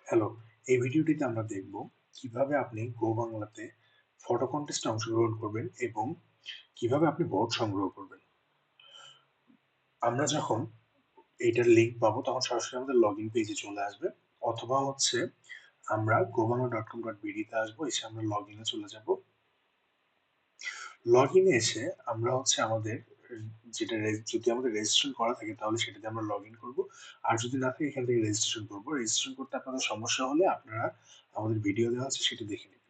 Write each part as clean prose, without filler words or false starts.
Hello, এই ভিডিওটিতে আমরা দেখব কিভাবে আপনি গো বাংলাতে ফটো কনটেস্টে অংশগ্রহণ করবেন এবং কিভাবে আপনি ভোট সংগ্রহ করবেন। আমরা যখন এইটার লিঙ্ক পাবো তখন সরাসরি আমাদের লগইন পেজে চলে আসবে, অথবা আমরা gobangla.com.bd তে আসবো, এসে আমরা লগইনে চলে যাব। লগইনে এসে আমরা আমাদের যদি আমাদের রেজিস্ট্রেশন করা থাকে তাহলে সেটাতে আমরা লগইন করব। আর যদি না থাকে এখান থেকে রেজিস্ট্রেশন করব। রেজিস্ট্রেশন করতে আপনাদের সমস্যা হলে আপনারা আমাদের ভিডিও দেওয়া আছে সেটি দেখে নিন।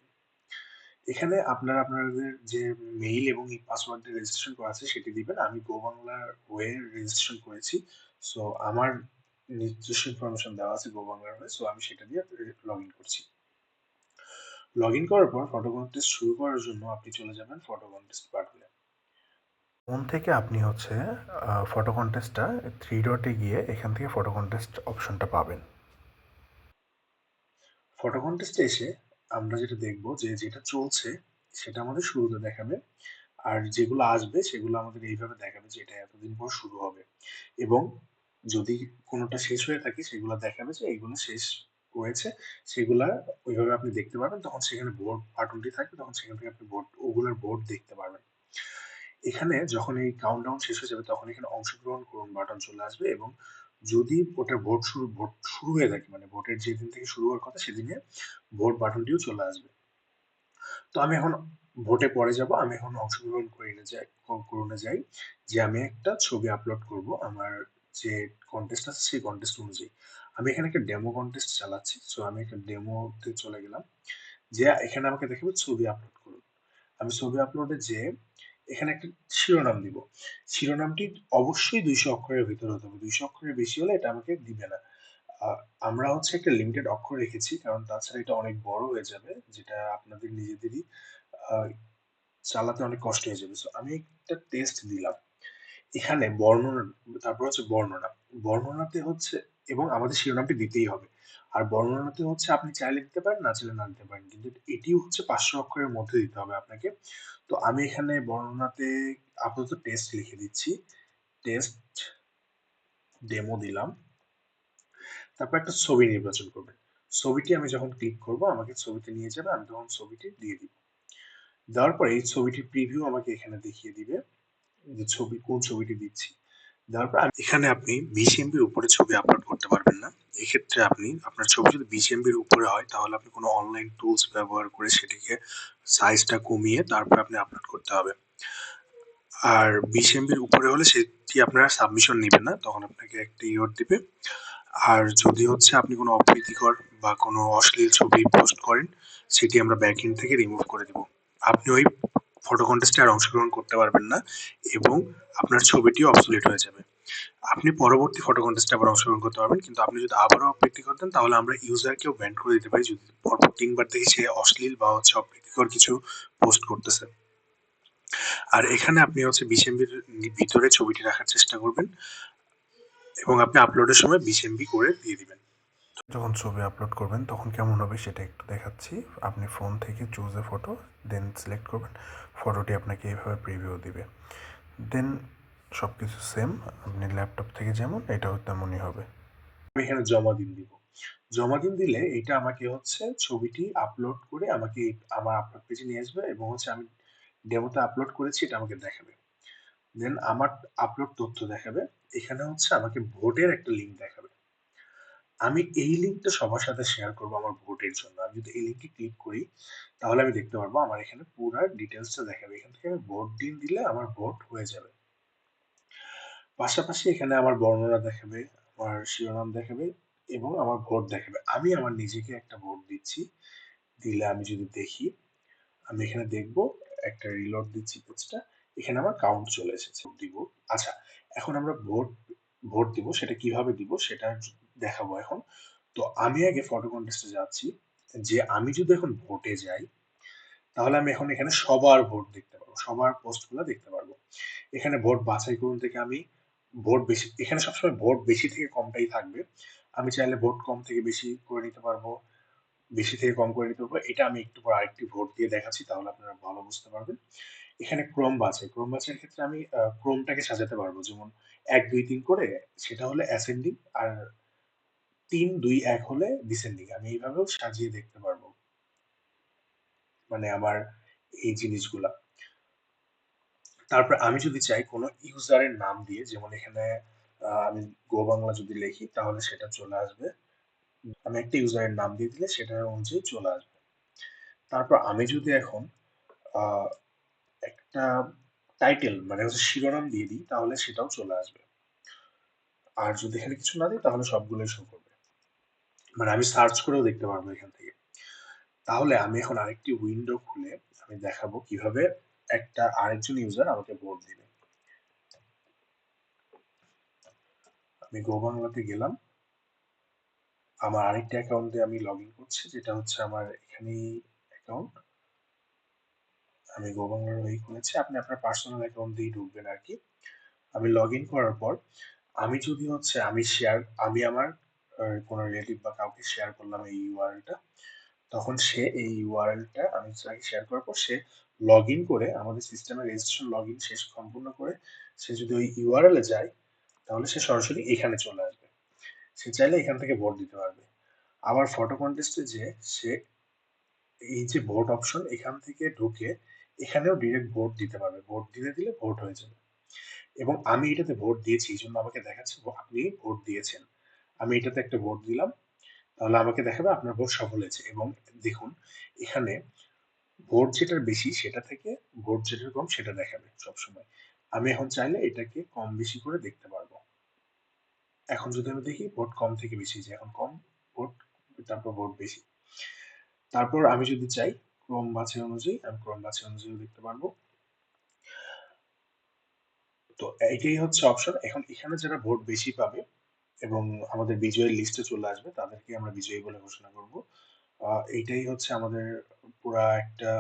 এখানে আপনারা আপনাদের যে মেইল এবং পাসওয়ার্ড দিয়ে রেজিস্ট্রেশন করা আছে সেটি দিবেন। আমি গো বাংলার হয়ে রেজিস্ট্রেশন করেছি। সো আমার নিজস্ব ইনফরমেশন দেওয়া আছে গো বাংলার হয়ে। সো আমি সেটা দিয়ে লগইন করছি। লগইন করার পর ফটো কনটেস্ট শুরু করার জন্য আপনি চলে যাবেন ফটো কনটেস্ট বাটনে। ফোন থেকে আপনি ফটো কনটেস্টটা 3 ডটে গিয়ে এখান থেকে ফটো কনটেস্ট অপশনটা পাবেন। ফটো কনটেস্টে এসে আমরা যেটা দেখব যে যেটা চলছে সেটা আমাদের শুরুতে দেখাবে। আর যেগুলো আসবে সেগুলো আমাদের এইভাবে দেখাবে যে এটা এতদিন পর শুরু হবে। এবং যদি কোনোটা শেষ হয়ে থাকে সেগুলো দেখাবে যে এইগুলো শেষ হয়েছে। সেগুলা ওইভাবে আপনি দেখতে পারবেন। তখন সেখানে ভোট বাটনটি থাকবে, তখন সেখান থেকে আপনি ওগুলার ভোট দেখতে পারবেন। এখানে যখন এই কাউন্টডাউন শেষ হয়ে যাবে তখন এখানে অংশগ্রহণ করুন বাটন চলে আসবে, এবং যদি ওটার ভোট শুরু হয়ে থাকে, মানে ভোটের যেদিন থেকে শুরু হওয়ার কথা সেদিনে ভোট বাটনটিও চলে আসবে। তো আমি এখন ভোটে পরে যাব। আমি এখন অংশগ্রহণ করতে যাই যে আমি একটা ছবি আপলোড করব আমার যে কন্টেস্ট আছে সেই কন্টেস্ট অনুযায়ী। আমি এখানে একটা ডেমো কন্টেস্ট চালাচ্ছি। সো আমি একটা ডেমোতে চলে গেলাম। যে এখানে আমাকে দেখাবে ছবি আপলোড করুন। আমি ছবি আপলোডে যেয়ে এখানে একটা শিরোনাম দিব। শিরোনামটি অবশ্যই ২০০ অক্ষরের ভিতরে হতে হবে। ২০০ অক্ষরের বেশি হলে এটা আমাকে দিবে না। আ আমরা একটা লিমিটেড অক্ষর রেখেছি, কারণ তাছাড়া এটা অনেক বড় হয়ে যাবে, যেটা আপনাদের নিজেদেরই আ চালাতে অনেক কষ্ট হয়ে যাবে। সো আমি একটা টেক্সট দিলাম। এখানে বর্ণনা, তারপর বর্ণনা। বর্ণনাতে এবং আমাদের শিরোনামটি দিতেই হবে। আর বর্ণনাতে আপনি চাইলে দিতে পারেন, না চাইলে না দিতে পারেন। কিন্তু এটিও ৫০০ অক্ষরের মধ্যে দিতে হবে আপনাকে। তো আমি এখানে বর্ণনাতে আপাতত টেস্ট লিখে দিচ্ছি। টেস্ট ডেমো দিলাম। তারপর একটা ছবি নির্বাচন করবেন। ছবিটি আমি যখন ক্লিক করব আমাকে ছবিতে নিয়ে যাবে। আমি তখন ছবিটি দিয়ে দিব। দেওয়ার পরে এই ছবিটির প্রিভিউ আমাকে এখানে দেখিয়ে দিবে যে কোন ছবিটি দিচ্ছি। দেওয়ার পর এখানে আপনি ২০ এমবির উপরে ছবি আপলোড করতে পারবেন না। এক্ষেত্রে আপনার ছবি যদি ২০ এমবির উপরে হয় তাহলে আপনি কোনো অনলাইন টুলস ব্যবহার করে সেটিকে সাইজটা কমিয়ে তারপর আপনি আপলোড করতে হবে। আর ২০ এমবির উপরে হলে সেটি আপনার সাবমিশন নিবে না, তখন আপনাকে একটা ইরর দিবে। আর যদি আপনি কোনো অপ্রীতিকর বা কোনো অশ্লীল ছবি পোস্ট করেন সেটি আমরা ব্যাকএন্ড থেকে রিমুভ করে দিব। আপনি ওই ফটো কন্টেস্টে আর অংশগ্রহণ করতে পারবেন না, এবং আপনার ছবিটিও অবসলিট হয়ে যাবে। আপনি পরবর্তী ফটো কন্টেস্টে আবার অংশগ্রহণ করতে পারবেন, কিন্তু আপনি যদি আবারও অপ্রীতিকর দেন তাহলে আমরা ইউজারকেও ব্যান করে দিতে পারি যদি পরপর ৩ বার দেখি সে অশ্লীল বা অপ্রীতিকর কিছু পোস্ট করতেছে। আর এখানে আপনি ২০ এমবির ভিতরে ছবিটি রাখার চেষ্টা করবেন, এবং আপনি আপলোডের সময় ২০ এমবি করে দিয়ে দিবেন। যখন ছবি আপলোড করবেন তখন কেমন হবে সেটা একটু দেখাচ্ছি। আপনি ফোন থেকে choose a photo, then select করবেন। ফটোটি আপনাকে এইভাবে প্রিভিউ দিবে। দেন সব কিছু সেম, আপনি ল্যাপটপ থেকে যেমন এটাও তেমনই হবে। আমি এখানে জমা দিন দিব। জমা দিন দিলে এটা আমাকে ছবিটি আপলোড করে আমাকে আমার আপলোড পেজে নিয়ে আসবে, এবং আমি ডেমোতে আপলোড করেছি এটা আমাকে দেখাবে। দেন আমার আপলোড তথ্য দেখাবে। এখানে আমাকে ভোটের একটা লিঙ্ক দেখাবে। আমি এই লিঙ্কটা সবার সাথে শেয়ার করব আমার ভোটের জন্য। আমি যদি এই লিঙ্কে ক্লিক করি তাহলে আমি দেখতে পারবো আমার এখানে পুরা ডিটেইলসটা দেখাবে। এখান থেকে আমি ভোট দিন দিলে আমার ভোট হয়ে যাবে। পাশাপাশি এখানে আমার বর্ণনা দেখাবে, আমার শিরোনাম দেখাবে, এবং আমার ভোট দেখাবে। আমি আমার নিজেকে একটা ভোট দিচ্ছি। দিলে আমি যদি দেখি, আমি এখানে দেখব একটা রিলোড দিচ্ছি পেজটা। এখানে আমার কাউন্ট চলে এসেছে। দিব। আচ্ছা, এখন আমরা ভোট দিব। সেটা কিভাবে দিব সেটা দেখাবো এখন। তো আমি আগে ফটো কনটেস্টে যাচ্ছি। যে আমি যদি এখন ভোটে যাই তাহলে আমি এখন এখানে সবার ভোট দেখতে পারবো। সবার পোস্টগুলো দেখতে পারবো। এখানে ভোট বাছাই করুন থেকে আমি ভোট বেশি, এখানে সবসময় ভোট বেশি থেকে কমটাই থাকবে। আমি চাইলে ভোট কম থেকে বেশি করে নিতে পারবো, বেশি থেকে কম করে নিতে পারবো। এটা আমি একটু পর আরেকটি ভোট দিয়ে দেখাচ্ছি, তাহলে আপনারা ভালো বুঝতে পারবেন। এখানে ক্রম বাছাইয়ের ক্ষেত্রে আমি ক্রমটাকে সাজাতে পারবো, যেমন ১, ২, ৩ করে, সেটা হলে অ্যাসেন্ডিং। আর ৩, ২, ১ হলে ডিসেন্ডিং। আমি এইভাবেও সাজিয়ে দেখতে পারবো। মানে আমার এই জিনিসগুলা। তারপর আমি যদি চাই কোনো ইউজারের নাম দিয়ে, যেমন এখানে আমি গো বাংলা যদি লিখি তাহলে সেটা চলে আসবে। আমি একটা ইউজারের নাম দিয়ে দিলে সেটার অনুযায়ী চলে আসবে। তারপর আমি যদি এখন আ একটা টাইটেল মানে হচ্ছে শিরোনাম দিয়ে দিই তাহলে সেটাও চলে আসবে। আর যদি এখানে কিছু না দিই তাহলে সবগুলোই শো করবে। মানে আমি সার্চ করেও দেখতে পারবো এখান থেকে। তাহলে আমি এখন আরেকটি উইন্ডো খুলে আমি দেখাবো কিভাবে আরেকজন ইউজার আমাকে ভোট দিবে। আমি গো বাংলাতে গেলাম। আমার আরেকটা অ্যাকাউন্ট দিয়ে আমি লগইন করছি যেটা হচ্ছে আমার এখানেই অ্যাকাউন্ট। আমি গো বাংলার ওই খুলেছি। আপনি আপনার পার্সোনাল অ্যাকাউন্ট দিয়েই ঢুকবেন আরকি। আমি লগইন করার পর আমি যদি হচ্ছে আমি আমার কোনো রিলেটিভ বা কাউকে শেয়ার করলাম এই ইউআরএল টা, তখন সে এই ইউআরএল টা আমি তাকে শেয়ার করার পর সে লগইন করে আমাদের সিস্টেমে রেজিস্ট্রেশন লগইন শেষ সম্পূর্ণ করে সে যদি ওই ইউআরএল এ যায় তাহলে সে সরাসরি এখানে চলে আসবে। সে চাইলে এখান থেকে ভোট দিতে পারবে। আবার ফটো কনটেস্টে যেয়ে সে এই যে ভোট অপশন এখান থেকে ঢুকে এখানেও ডিরেক্ট ভোট দিতে পারবে। ভোট দিতে দিলে ভোট হয়ে যাবে। এবং আমি এটাতে ভোট দিয়েছি এইজন্য আমাকে দেখাচ্ছে আপনি ভোট দিয়েছেন। আমি এটাতে একটা ভোট দিলাম। তাহলে আমাকে দেখাবে আপনার ভোট সফল হয়েছে এবং দেখুন এখানে ভোট যেটার বেশি সেটা থেকে ভোট যেটার কম সেটা দেখাবে সবসময়। আমি এখন চাইলে এটাকে কম বেশি করে দেখতে পারবো। এখন যদি আমি দেখি ভোট কম থেকে বেশি যে এখন কম ভোট, তারপর ভোট বেশি। তারপর আমি যদি চাই ক্রম বাছাই অনুযায়ী আমি ক্রম বাছাই অনুযায়ী দেখতে পারবো। তো এইটাই হচ্ছে অপশন। এখন এখানে যারা ভোট বেশি পাবে এবং আমাদের বিজয়ীর লিস্টে চলে আসবে তাদেরকে আমরা বিজয়ী বলে ঘোষণা করব। এইটাই হচ্ছে আমাদের পুরা একটা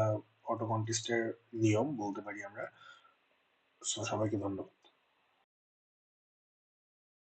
ফটো কনটেস্টের নিয়ম বলতে পারি আমরা। সো সবাইকে ধন্যবাদ।